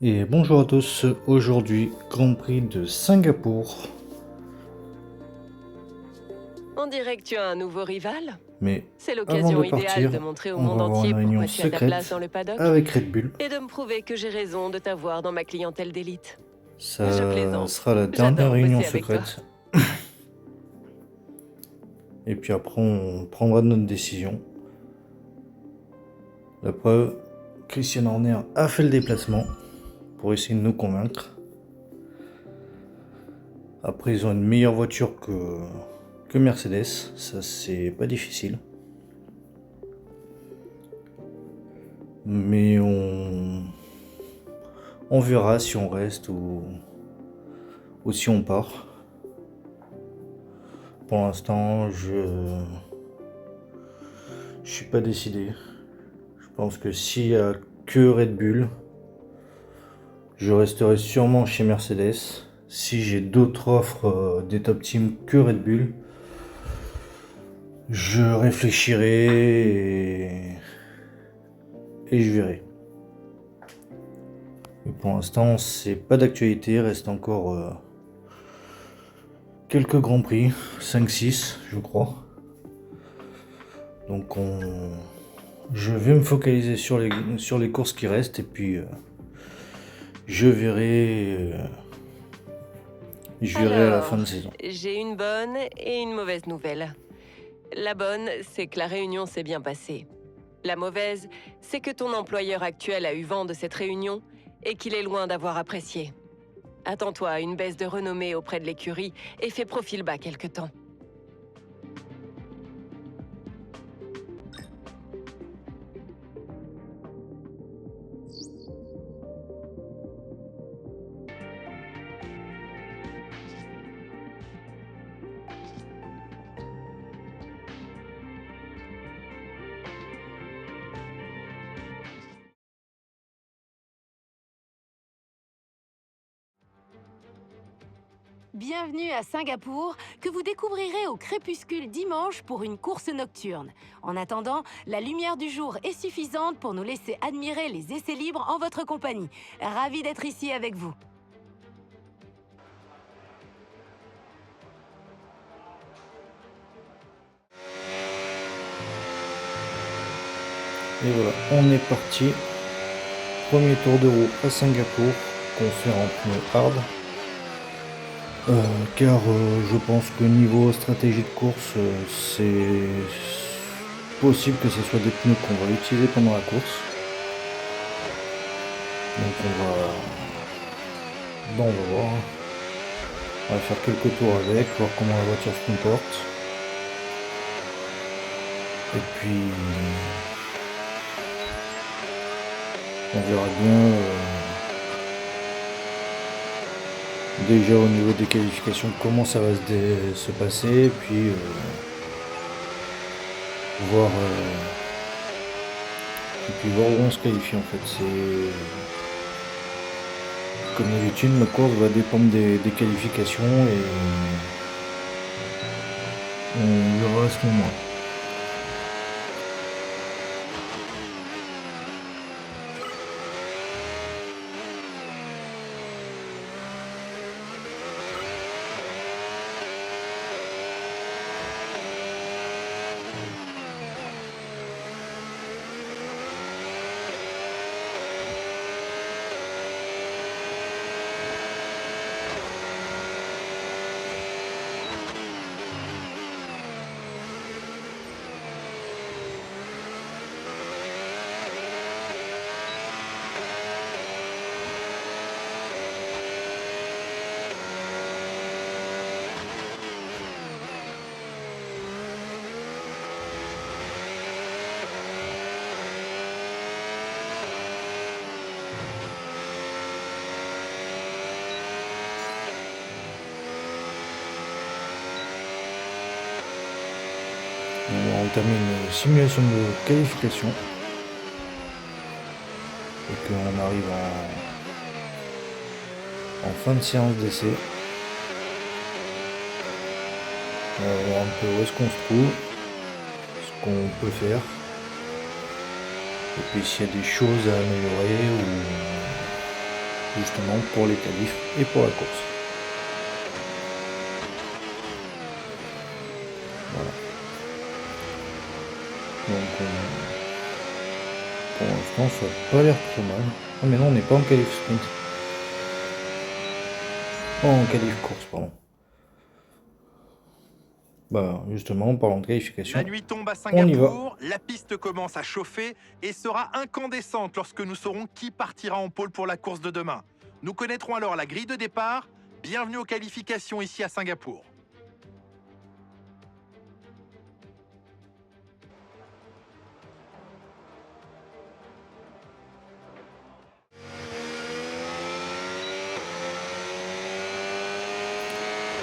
Et bonjour à tous, aujourd'hui Grand Prix de Singapour, On dirait que tu as un nouveau rival. mais C'est avant l'occasion de idéale de partir, montrer au on monde va avoir une entier réunion pourquoi tu as ta place dans secrète le paddock avec Red Bull. et de me prouver que j'ai raison de t'avoir dans ma clientèle d'élite. Je Ça plaisante. sera la dernière J'adore réunion bosser avec toi. secrète, et puis après on prendra notre décision. La preuve, Christian Horner a fait le déplacement pour essayer de nous convaincre. Après ils ont une meilleure voiture que Mercedes, ça c'est pas difficile. Mais on verra si on reste ou si on part. Pour l'instant, je suis pas décidé. Je pense que s'il y a que Red Bull, je resterai sûrement chez Mercedes. Si j'ai d'autres offres des top teams que Red Bull, je réfléchirai et je verrai. Mais pour l'instant, c'est pas d'actualité. Il reste encore quelques grands prix, 5-6 je crois. Donc je vais me focaliser sur les courses qui restent et puis je verrai à la fin Alors, de saison. j'ai une bonne et une mauvaise nouvelle. La bonne, c'est que la réunion s'est bien passée. La mauvaise, c'est que ton employeur actuel a eu vent de cette réunion et qu'il est loin d'avoir apprécié. Attends-toi à une baisse de renommée auprès de l'écurie et fais profil bas quelque temps. Bienvenue à Singapour, que vous découvrirez au crépuscule dimanche pour une course nocturne. En attendant, la lumière du jour est suffisante pour nous laisser admirer les essais libres en votre compagnie. Ravi d'être ici avec vous. Et voilà, on est parti. Premier tour de roue à Singapour, qu'on fait en pneu hard. Car je pense que niveau stratégie de course, c'est possible que ce soit des pneus qu'on va utiliser pendant la course. Donc on va voir. On va faire quelques tours avec, voir comment la voiture se comporte. Et puis on verra bien déjà au niveau des qualifications comment ça va se passer. Et puis voir où on se qualifie en fait. C'est comme d'habitude, la course va dépendre des qualifications et on verra à ce moment. On va entamer une simulation de qualification et qu'on arrive en fin de séance d'essai. On va voir un peu où est-ce qu'on se trouve, ce qu'on peut faire, et puis s'il y a des choses à améliorer justement pour les qualifs et pour la course. Voilà. Donc pour l'instant ça n'a pas l'air trop mal. Ah mais non, on n'est pas en qualif sprint. Oh, en qualif course, pardon. Bah justement, en parlant de qualification, La nuit tombe à on y va. Singapour, la piste commence à chauffer et sera incandescente lorsque nous saurons qui partira en pôle pour la course de demain. Nous connaîtrons alors la grille de départ. Bienvenue aux qualifications ici à Singapour.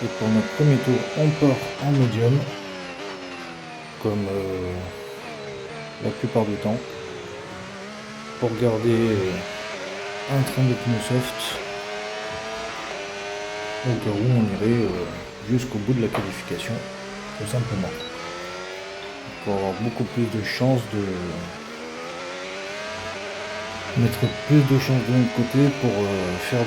Et pour notre premier tour, on part en médium, comme la plupart du temps, pour garder un train de pneus soft, au cas où on irait jusqu'au bout de la qualification, tout simplement. Pour avoir beaucoup plus de chances de mettre plus de chances de notre côté pour faire de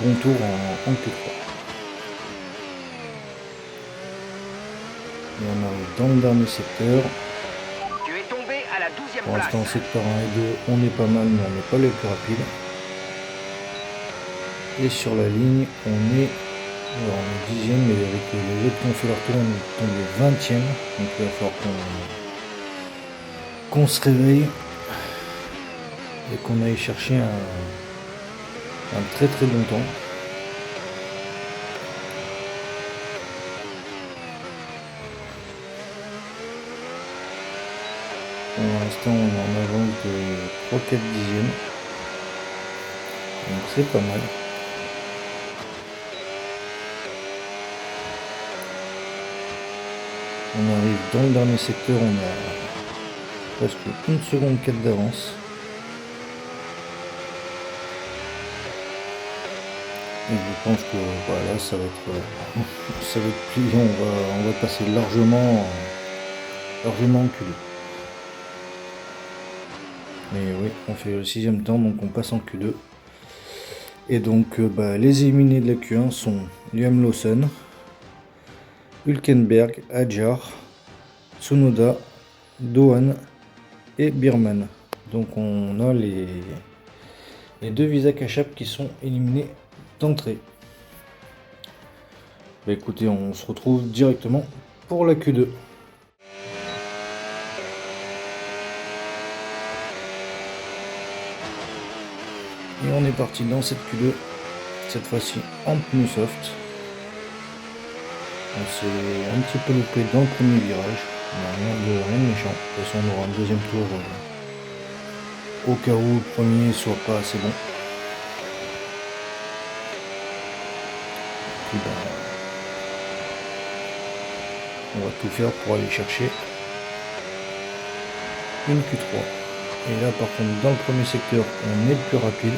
bons tours en Q3. Et on arrive dans le dernier secteur. Tu es tombé à la 12e Pour place. l'instant, secteur 1 et 2, on est pas mal, mais on n'est pas les plus rapides. Et sur la ligne, on est 10e, mais avec les autres qui ont fait leur tour, on est tombé 20e. Donc il va falloir qu'on se réveille et qu'on aille chercher un très très bon temps. Pour l'instant, on est en avance de 3-4 dixièmes. Donc c'est pas mal. On arrive dans le dernier secteur, on a presque 1 seconde 4 d'avance. Et je pense que voilà, ça va être plié, on va passer largement en Q2. Mais oui, on fait le 6e temps, donc on passe en Q2. Et donc les éliminés de la Q1 sont Liam Lawson, Hülkenberg, Hadjar, Tsunoda, Dohan et Birman. Donc on a les deux Visa Cash-App qui sont éliminés d'entrée. Bah écoutez, on se retrouve directement pour la Q2. Et on est parti dans cette Q2, cette fois-ci en pneus soft. On s'est un petit peu loupé dans le premier virage, rien de méchant. De toute façon, on aura un deuxième tour au cas où le premier soit pas assez bon. Et puis, on va tout faire pour aller chercher une Q3. Et là, par contre, dans le premier secteur, on est le plus rapide.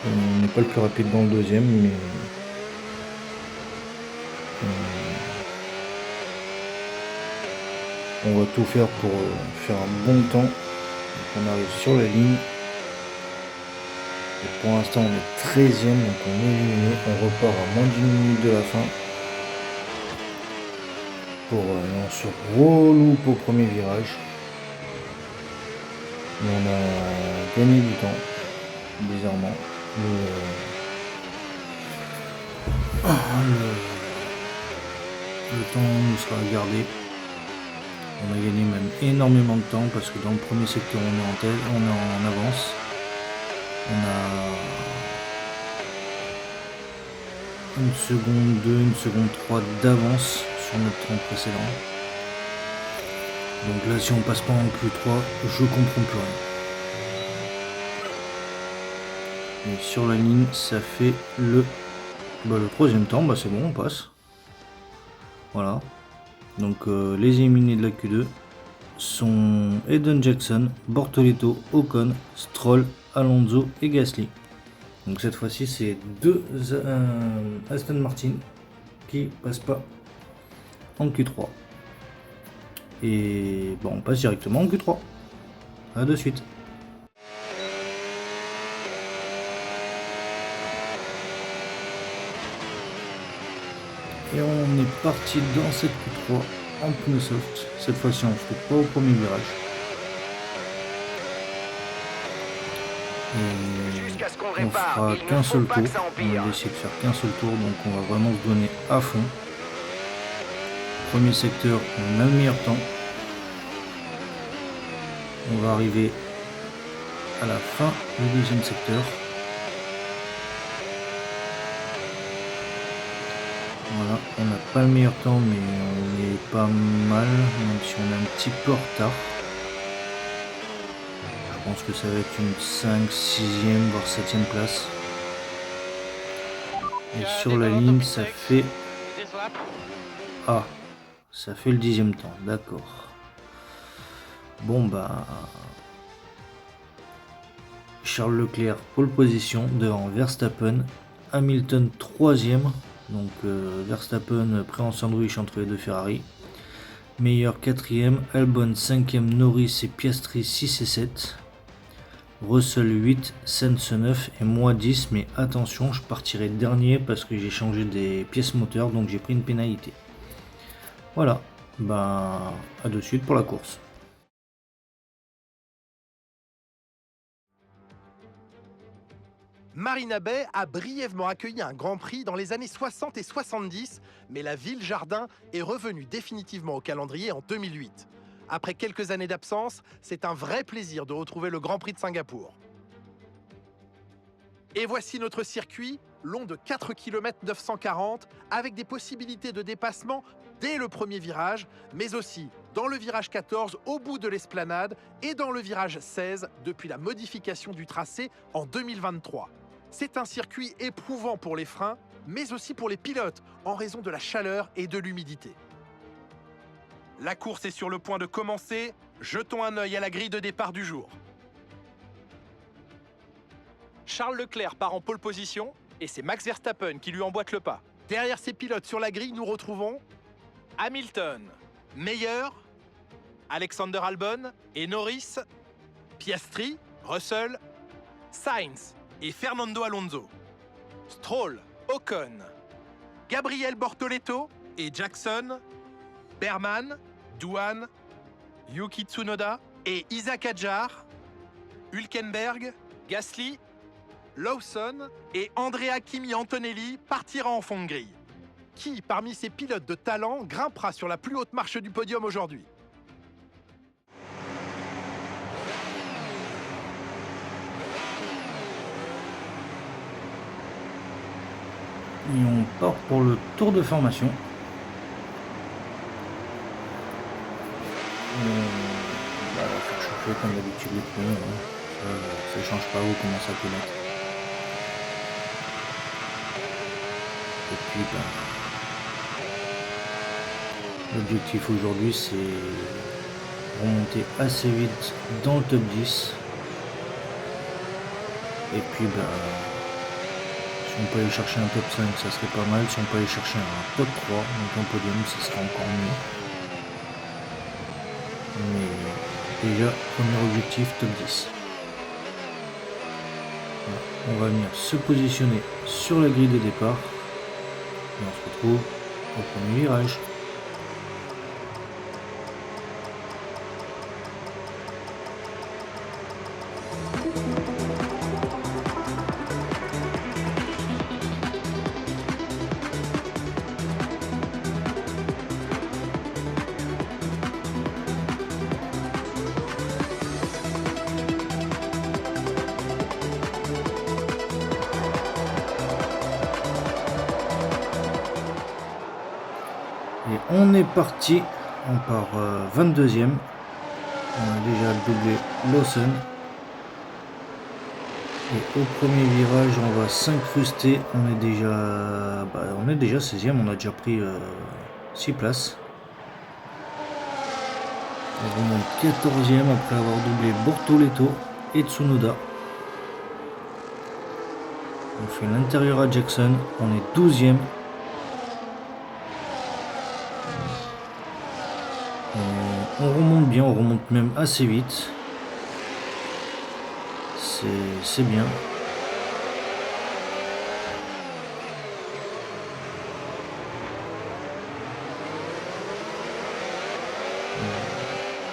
On n'est pas le plus rapide dans le deuxième, mais on va tout faire pour faire un bon temps. Donc on arrive sur la ligne. Et pour l'instant, on est 13e, donc on est éliminé. On repart à moins d'1 minute de la fin. On se reloupe au premier virage. Mais on a gagné du temps, bizarrement. Le temps nous sera gardé. On a gagné même énormément de temps parce que dans le premier secteur on est en tête, on est en avance. On a 1 seconde 2, 1 seconde 3 d'avance sur notre temps précédent. Donc là, si on passe pas en Q3, je comprends plus rien. Et sur la ligne, ça fait le 3e temps. C'est bon, on passe. Voilà. Donc les éliminés de la Q2 sont Eden Jackson, Bortoleto, Ocon, Stroll, Alonso et Gasly. Donc cette fois-ci, c'est 2 Aston Martin qui passent pas en Q3. Et on passe directement en Q3. A de suite. Et on est parti dans cette Q3 en pneu soft. Cette fois-ci on ne se trouve pas au premier virage. Et Jusqu'à ce qu'on on répare, fera il ne qu'un faut seul pas tour. que ça On empire. a décidé de faire qu'un seul tour, donc on va vraiment se donner à fond. Premier secteur, on a le meilleur temps. On va arriver à la fin du deuxième secteur. Voilà, on n'a pas le meilleur temps, mais on est pas mal, même si on est un petit peu en retard. Je pense que ça va être une 5, 6e, voire 7e place. Et sur la ligne, ça fait... Ah, ça fait le 10e temps, d'accord. Bon bah... Charles Leclerc, pole position, devant Verstappen. Hamilton, 3e. Donc Verstappen prêt en sandwich entre les deux Ferrari. Meilleur 4e, Albon 5e, Norris et Piastri 6 et 7. Russell 8, Sainz 9 et moi 10. Mais attention, je partirai dernier parce que j'ai changé des pièces moteurs, donc j'ai pris une pénalité. Voilà, ben à de suite pour la course. Marina Bay a brièvement accueilli un Grand Prix dans les années 60 et 70, mais la ville-jardin est revenue définitivement au calendrier en 2008. Après quelques années d'absence, c'est un vrai plaisir de retrouver le Grand Prix de Singapour. Et voici notre circuit, long de 4 km 940, avec des possibilités de dépassement dès le premier virage, mais aussi dans le virage 14 au bout de l'esplanade et dans le virage 16 depuis la modification du tracé en 2023. C'est un circuit éprouvant pour les freins, mais aussi pour les pilotes, en raison de la chaleur et de l'humidité. La course est sur le point de commencer. Jetons un œil à la grille de départ du jour. Charles Leclerc part en pole position et c'est Max Verstappen qui lui emboîte le pas. Derrière ces pilotes sur la grille, nous retrouvons Hamilton, Meyer, Alexander Albon et Norris, Piastri, Russell, Sainz et Fernando Alonso, Stroll, Ocon, Gabriel Bortoleto et Jackson, Berman, Douane, Yuki Tsunoda et Isaac Hadjar, Hülkenberg, Gasly, Lawson et Andrea Kimi Antonelli partira en fond de grille. Qui, parmi ces pilotes de talent, grimpera sur la plus haute marche du podium aujourd'hui? Et on part pour le tour de formation. Bah, faut chauffer comme d'habitude les pneus. Ça change pas, vous commencez à connaître. Et puis l'objectif aujourd'hui c'est remonter assez vite dans le top 10. Et puis si on peut aller chercher un top 5 ça serait pas mal. Si on peut aller chercher un top 3, donc un podium, ça serait encore mieux. Mais déjà, premier objectif, top 10. Voilà. On va venir se positionner sur la grille de départ. Et on se retrouve au premier virage. Et on est parti, on part 22e, on a déjà doublé Lawson. Et au premier virage on va s'incruster, on est déjà 16e, on a déjà pris 6 places. On remonte 14e après avoir doublé Bortoleto et Tsunoda. On fait l'intérieur à Jackson, on est 12e. On remonte bien, on remonte même assez vite. C'est bien.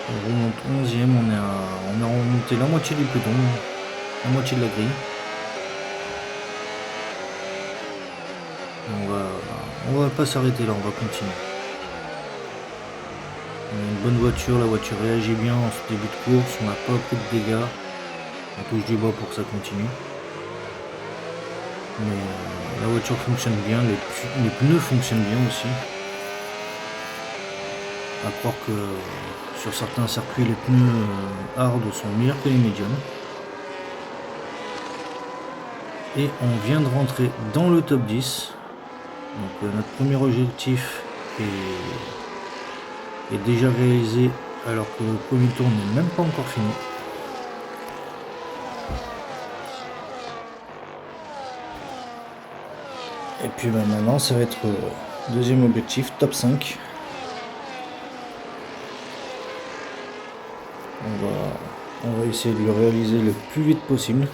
On remonte 11e, on a remonté la moitié du peloton, la moitié de la grille. On va pas s'arrêter là, on va continuer. On a une bonne voiture, la voiture réagit bien en ce début de course, on n'a pas pris de dégâts. On touche du bois pour que ça continue. Mais la voiture fonctionne bien, les pneus fonctionnent bien aussi. À croire que sur certains circuits, les pneus hard sont meilleurs que les médiums. Et on vient de rentrer dans le top 10. Donc notre premier objectif est déjà réalisé alors que le premier tour n'est même pas encore fini. Et puis maintenant ça va être deuxième objectif, top 5. On va essayer de le réaliser le plus vite possible.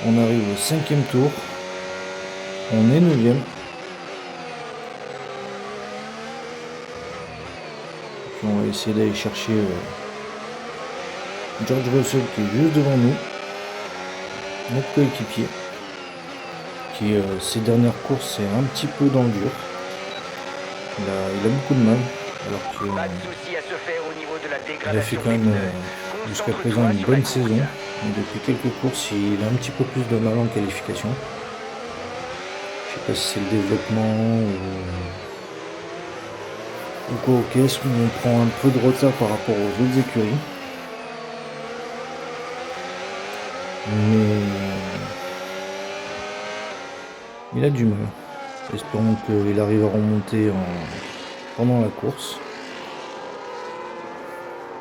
On arrive au 5e tour. On est 9e. Puis on va essayer d'aller chercher George Russell qui est juste devant nous. Notre coéquipier. Qui ces dernières courses est un petit peu dans le dur. Il a beaucoup de mal. Alors qu'il a fait quand même jusqu'à présent une bonne saison. Mais depuis quelques courses, il a un petit peu plus de mal en qualification. Je sais pas si c'est le développement ou quoi au caisse, mais on prend un peu de retard par rapport aux autres écuries. Mais il a du mal. Espérons qu'il arrive à remonter pendant la course.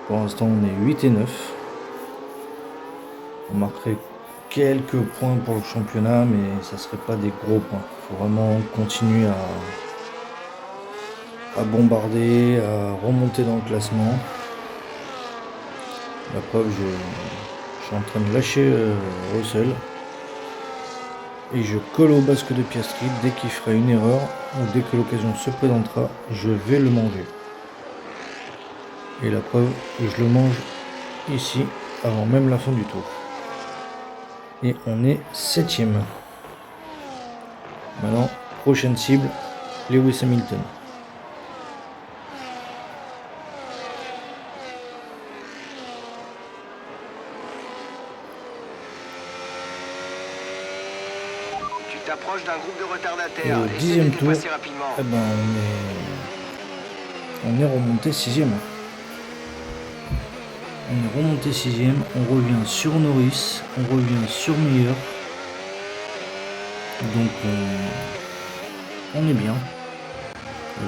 Pour l'instant on est 8 et 9. On marquerait quelques points pour le championnat, mais ça serait pas des gros points. Il faut vraiment continuer à bombarder, à remonter dans le classement. La preuve, je suis en train de lâcher Russell. Et je colle au basque de Piastri. Dès qu'il fera une erreur, ou dès que l'occasion se présentera, je vais le manger. Et la preuve, je le mange ici, avant même la fin du tour. Et on est 7e. Maintenant, prochaine cible, Lewis Hamilton. Tu t'approches d'un groupe de Et retardataires. au Essaie 10e de tour, dépasser rapidement. eh ben, on est remonté 6e. On est remonté 6e, on revient sur Norris, on revient sur Meyer. Donc on est bien.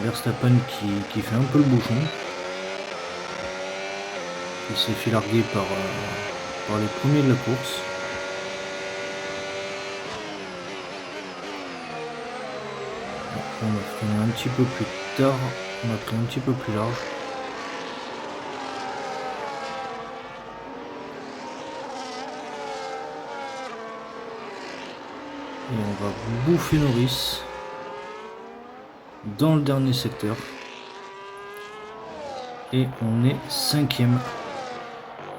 Verstappen qui fait un peu le bouchon. Il s'est fait larguer par les premiers de la course. On a freiné un petit peu plus tard, on a pris un petit peu plus large. Et on va bouffer Norris dans le dernier secteur. Et on est 5e.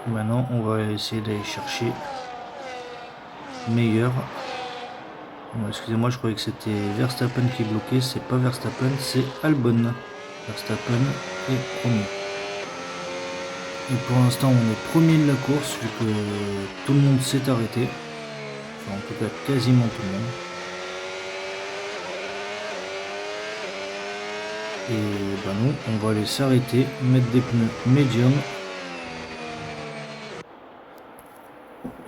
Maintenant on va essayer d'aller chercher Meyer. Bon, excusez-moi, je croyais que c'était Verstappen qui bloquait. C'est pas Verstappen, c'est Albon. Verstappen est premier. Et pour l'instant on est premier de la course vu que tout le monde s'est arrêté. Enfin, en tout cas quasiment tout le monde. Et ben nous on va aller s'arrêter, mettre des pneus médium.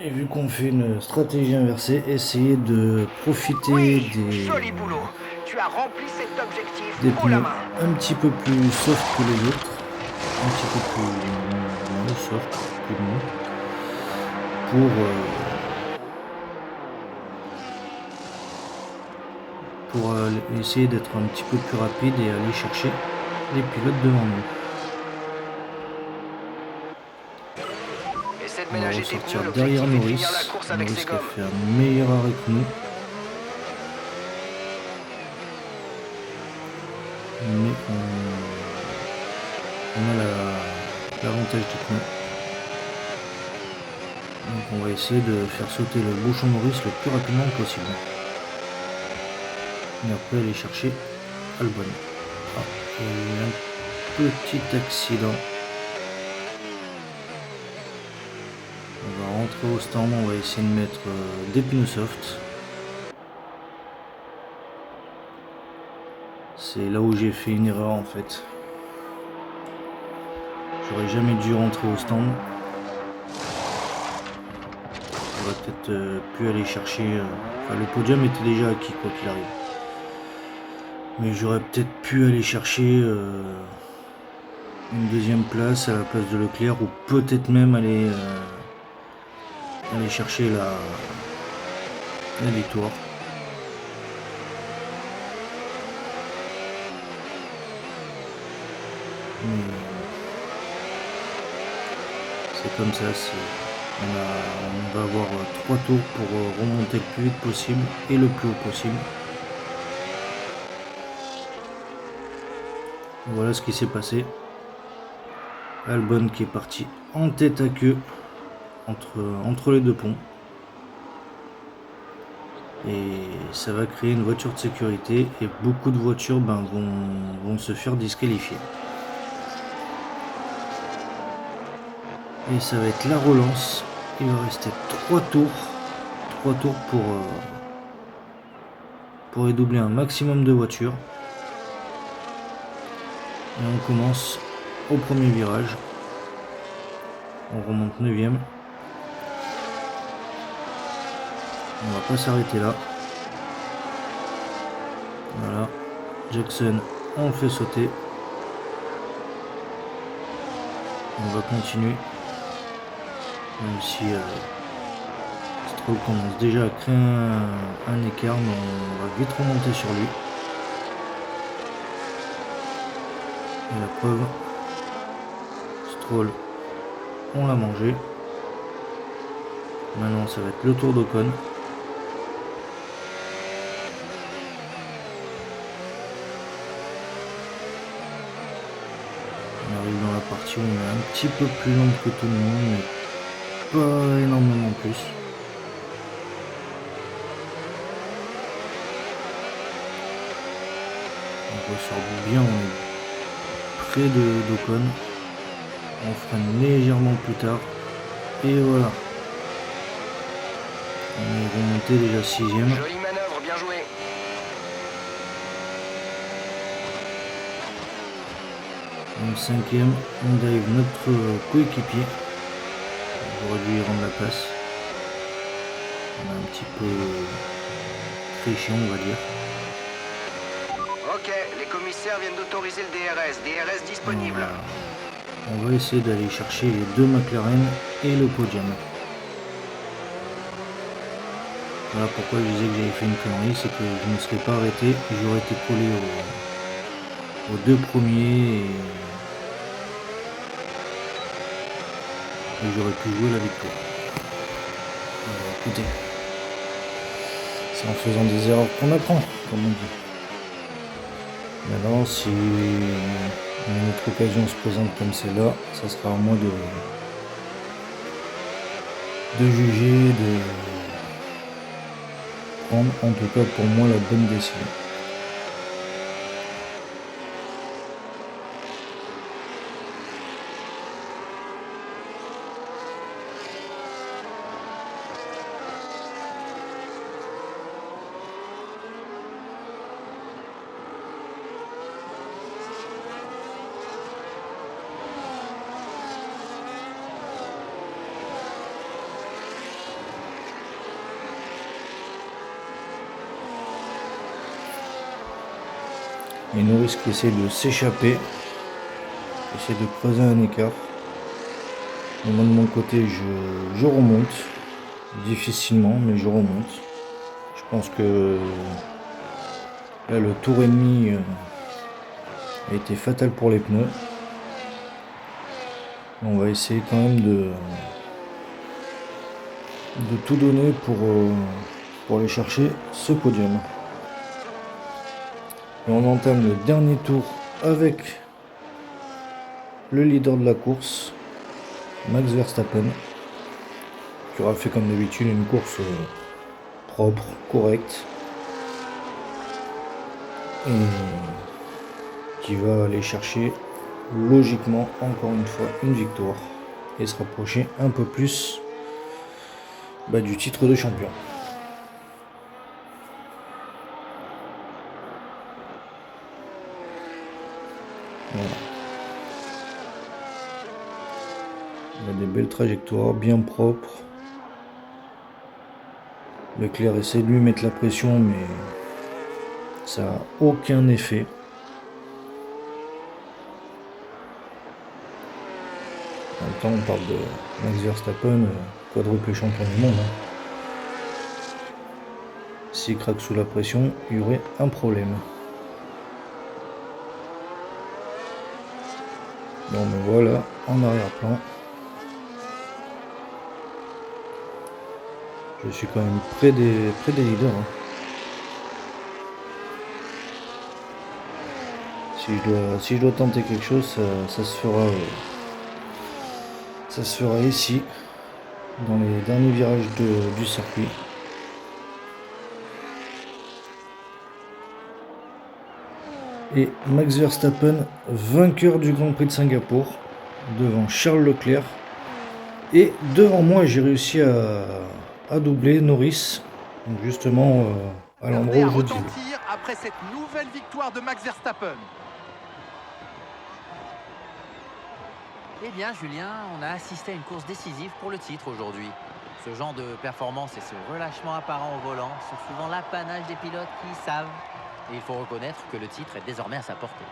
Et vu qu'on fait une stratégie inversée, essayer de profiter Joli boulot. Tu as rempli cet objectif des haut la pneus main. un petit peu plus soft que les autres. Un petit peu plus soft, plus mou. Pour essayer d'être un petit peu plus rapide et aller chercher les pilotes devant nous. Essaie de On va ménager tes ressortir pneus. derrière L'objectif est de Norris. finir la course avec Norris ses qui a gommes. fait un meilleur arrêt que nous. Mais On a l'avantage du pneu. Donc on va essayer de faire sauter le bouchon Norris le plus rapidement possible. Et après aller chercher Albon. Ah, il y a eu un petit accident. On va rentrer au stand, on va essayer de mettre des pneus soft. C'est là où j'ai fait une erreur en fait. J'aurais jamais dû rentrer au stand. J'aurais peut-être pu aller chercher... Enfin, le podium était déjà acquis quoi qu'il arrive. Mais j'aurais peut-être pu aller chercher une deuxième place à la place de Leclerc ou peut-être même aller chercher la victoire. C'est comme ça, on va avoir 3 tours pour remonter le plus vite possible et le plus haut possible. Voilà ce qui s'est passé. Albon qui est parti en tête à queue entre les deux ponts. Et ça va créer une voiture de sécurité et beaucoup de voitures vont se faire disqualifier. Et ça va être la relance. Il va rester 3 tours pour dédoubler un maximum de voitures. Et on commence au premier virage. On remonte 9e. On va pas s'arrêter là. Voilà. Jackson, on le fait sauter. On va continuer. Même si Stroll commence déjà à créer un écart, mais on va vite remonter sur lui. Et la preuve, Stroll, on l'a mangé. Maintenant, ça va être le tour d'Ocon. On arrive dans la partie où on est un petit peu plus lent que tout le monde, mais pas énormément plus. On ressort bien, on est près d'Ocon. On freine légèrement plus tard. Et voilà. On est remonté déjà 6e. Jolie manœuvre, bien joué. En 5e, on drive notre coéquipier. J'aurais dû y rendre la place. On a un petit peu triché, on va dire. Ok, les commissaires viennent d'autoriser le DRS. DRS disponible. On va essayer d'aller chercher les 2 McLaren et le podium. Voilà pourquoi je disais que j'avais fait une connerie, c'est que je ne serais pas arrêté, j'aurais été collé aux 2 premiers et j'aurais pu jouer la victoire. Alors, écoutez, c'est en faisant des erreurs qu'on apprend, comme on dit. Maintenant, si une autre occasion se présente comme celle-là, ça sera à moi de juger, de prendre en tout cas pour moi la bonne décision. Et Norris qui essaie de s'échapper, essaie de creuser un écart. Et moi de mon côté je remonte, difficilement mais je remonte. Je pense que là le tour et demi a été fatal pour les pneus. On va essayer quand même de tout donner pour aller chercher ce podium. Et on entame le dernier tour avec le leader de la course, Max Verstappen, qui aura fait comme d'habitude une course propre, correcte, et qui va aller chercher logiquement encore une fois une victoire et se rapprocher un peu plus du titre de champion. Voilà. Il a des belles trajectoires, bien propres. Leclerc essaie de lui mettre la pression, mais ça n'a aucun effet. En même temps, on parle de Max Verstappen, quadruple champion du monde. S'il craque sous la pression, il y aurait un problème. Bon, mais voilà, en arrière-plan. Je suis quand même près des leaders. Si je dois tenter quelque chose, ça se fera ici, dans les derniers virages du circuit. Et Max Verstappen, vainqueur du Grand Prix de Singapour, devant Charles Leclerc. Et devant moi, j'ai réussi à doubler Norris, donc justement à l'endroit où je disais. Retentir après cette nouvelle victoire de Max Verstappen. Eh bien, Julien, on a assisté à une course décisive pour le titre aujourd'hui. Ce genre de performance et ce relâchement apparent au volant sont souvent l'apanage des pilotes qui savent. Et il faut reconnaître que le titre est désormais à sa portée.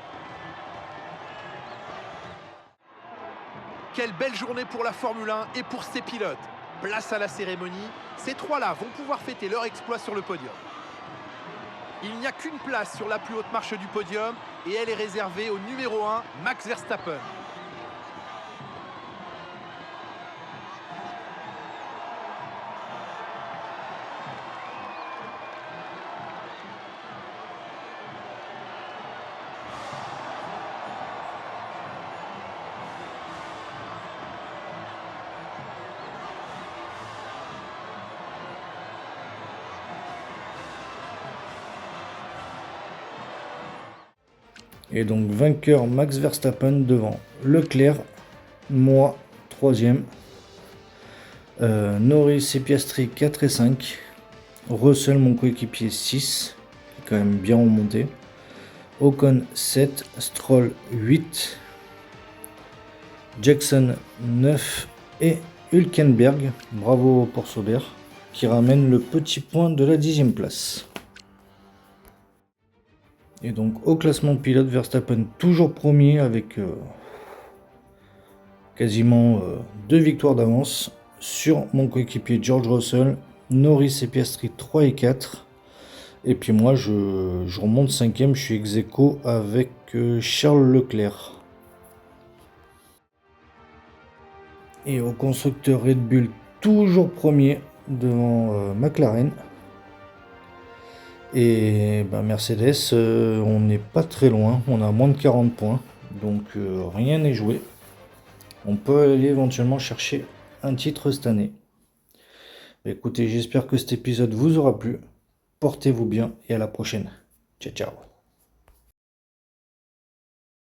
Quelle belle journée pour la Formule 1 et pour ses pilotes. Place à la cérémonie. Ces trois-là vont pouvoir fêter leur exploit sur le podium. Il n'y a qu'une place sur la plus haute marche du podium et elle est réservée au numéro 1, Max Verstappen. Et donc vainqueur Max Verstappen devant Leclerc, moi 3e, Norris et Piastri 4 et 5, Russell mon coéquipier 6, qui est quand même bien remonté, Ocon 7, Stroll 8, Jackson 9 et Hülkenberg, bravo pour Sauber, qui ramène le petit point de la 10e place. Et donc au classement de pilote, Verstappen toujours premier avec quasiment 2 victoires d'avance sur mon coéquipier George Russell, Norris et Piastri 3 et 4. Et puis moi je remonte 5e, je suis ex-aequo avec Charles Leclerc. Et au constructeur Red Bull toujours premier devant McLaren. Et Mercedes, on n'est pas très loin, on a moins de 40 points, donc rien n'est joué. On peut aller éventuellement chercher un titre cette année. Écoutez, j'espère que cet épisode vous aura plu. Portez-vous bien et à la prochaine. Ciao, ciao.